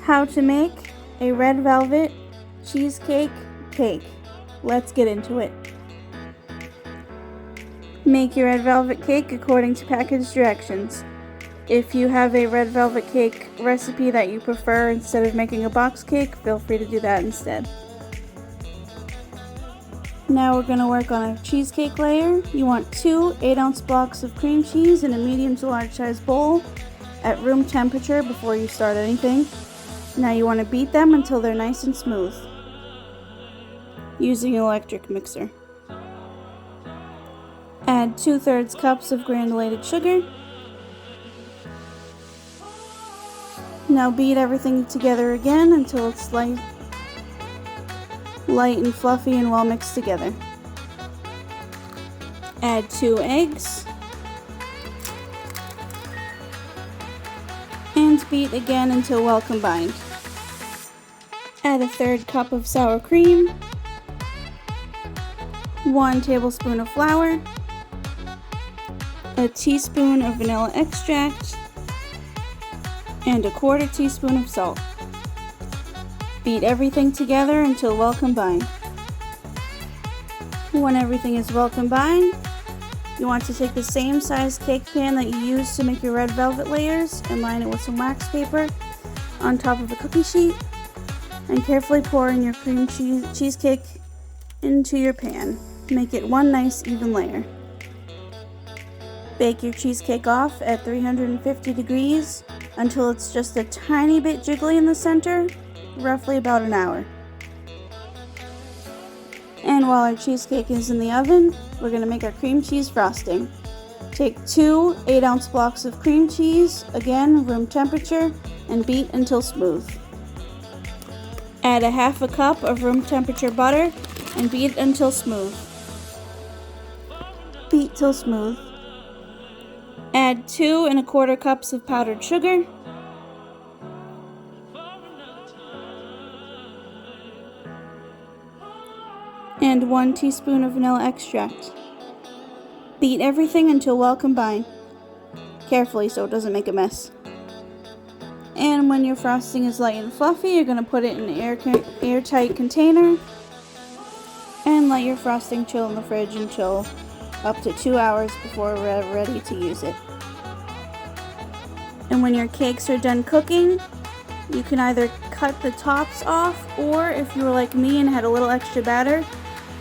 How to make a red velvet cheesecake cake. Let's get into it. Make your red velvet cake according to package directions. If you have a red velvet cake recipe that you prefer instead of making a box cake, feel free to do that instead. Now we're going to work on a cheesecake layer. You want 2 8-ounce blocks of cream cheese in a medium to large size bowl at room temperature before you start anything. Now you want to beat them until they're nice and smooth using an electric mixer. Add 2/3 cups of granulated sugar. Now beat everything together again until it's light and fluffy and well mixed together. Add 2 eggs and beat again until well combined. Add 1/3 cup of sour cream, 1 tablespoon of flour, a teaspoon of vanilla extract, and 1/4 teaspoon of salt. Beat everything together until well combined. When everything is well combined, you want to take the same size cake pan that you used to make your red velvet layers and line it with some wax paper on top of a cookie sheet and carefully pour in your cream cheesecake into your pan. Make it one nice even layer. Bake your cheesecake off at 350 degrees until it's just a tiny bit jiggly in the center, roughly about an hour. And while our cheesecake is in the oven, we're going to make our cream cheese frosting. Take 2 8-ounce blocks of cream cheese, again room temperature, and beat until smooth. Add 1/2 cup of room temperature butter and beat until smooth. Beat till smooth. Add 2 1/4 cups of powdered sugar. And 1 teaspoon of vanilla extract. Beat everything until well combined, carefully so it doesn't make a mess. And when your frosting is light and fluffy, you're going to put it in an airtight container and let your frosting chill in the fridge until up to 2 hours before we're ready to use it. And when your cakes are done cooking, you can either cut the tops off, or if you were like me and had a little extra batter,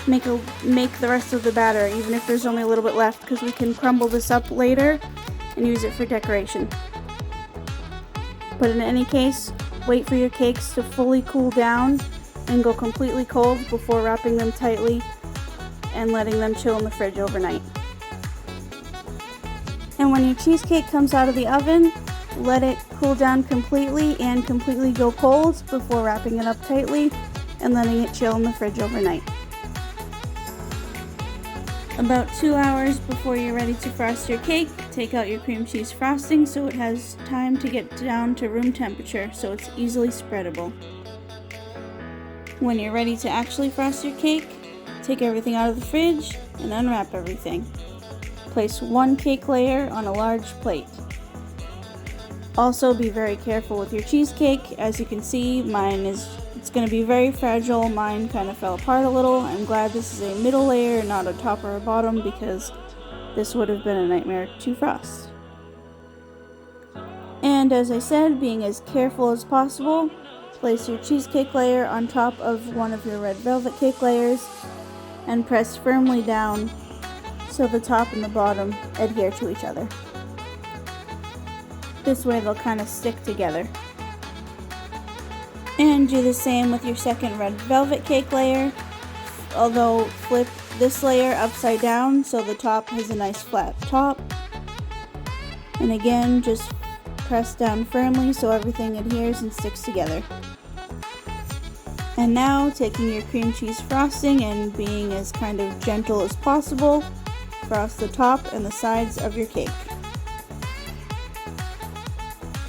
make the rest of the batter, even if there's only a little bit left, because we can crumble this up later and use it for decoration. But in any case, wait for your cakes to fully cool down and go completely cold before wrapping them tightly and letting them chill in the fridge overnight. And when your cheesecake comes out of the oven, let it cool down completely and completely go cold before wrapping it up tightly and letting it chill in the fridge overnight. About 2 hours before you're ready to frost your cake, take out your cream cheese frosting so it has time to get down to room temperature so it's easily spreadable. When you're ready to actually frost your cake, take everything out of the fridge and unwrap everything. Place 1 cake layer on a large plate. Also be very careful with your cheesecake. As you can see, it's going to be very fragile. Mine kind of fell apart a little. I'm glad this is a middle layer, not a top or a bottom, because this would have been a nightmare to frost. And as I said, being as careful as possible, place your cheesecake layer on top of one of your red velvet cake layers and press firmly down so the top and the bottom adhere to each other. This way they'll kind of stick together. And do the same with your second red velvet cake layer, although flip this layer upside down so the top has a nice flat top. And again, just press down firmly so everything adheres and sticks together. And now, taking your cream cheese frosting and being as kind of gentle as possible, frost the top and the sides of your cake.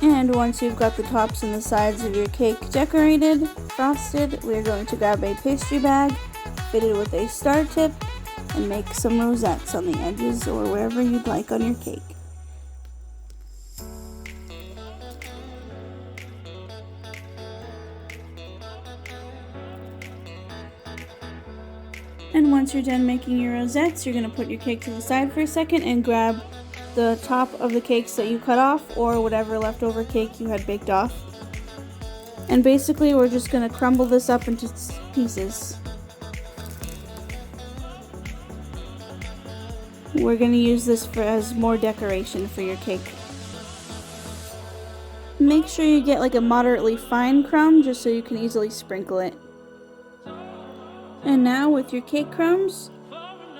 And once you've got the tops and the sides of your cake decorated, frosted, we're going to grab a pastry bag fitted with a star tip and make some rosettes on the edges or wherever you'd like on your cake. And once you're done making your rosettes, you're going to put your cake to the side for a second and grab the top of the cakes that you cut off or whatever leftover cake you had baked off. And basically we're just going to crumble this up into pieces. We're going to use this as more decoration for your cake. Make sure you get like a moderately fine crumb just so you can easily sprinkle it. And now with your cake crumbs,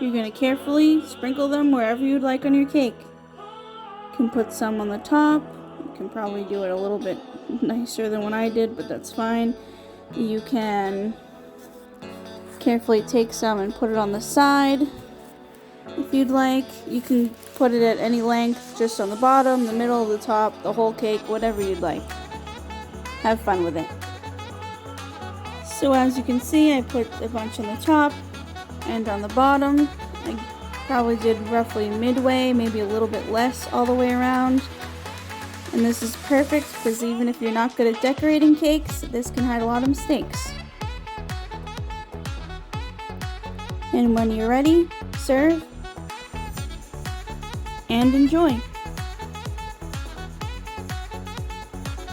you're going to carefully sprinkle them wherever you'd like on your cake. You can put some on the top. You can probably do it a little bit nicer than what I did, but that's fine. You can carefully take some and put it on the side if you'd like. You can put it at any length, just on the bottom, the middle, the top, the whole cake, whatever you'd like. Have fun with it. So as you can see, I put a bunch on the top and on the bottom. I probably did roughly midway, maybe a little bit less all the way around. And this is perfect because even if you're not good at decorating cakes, this can hide a lot of mistakes. And when you're ready, serve and enjoy.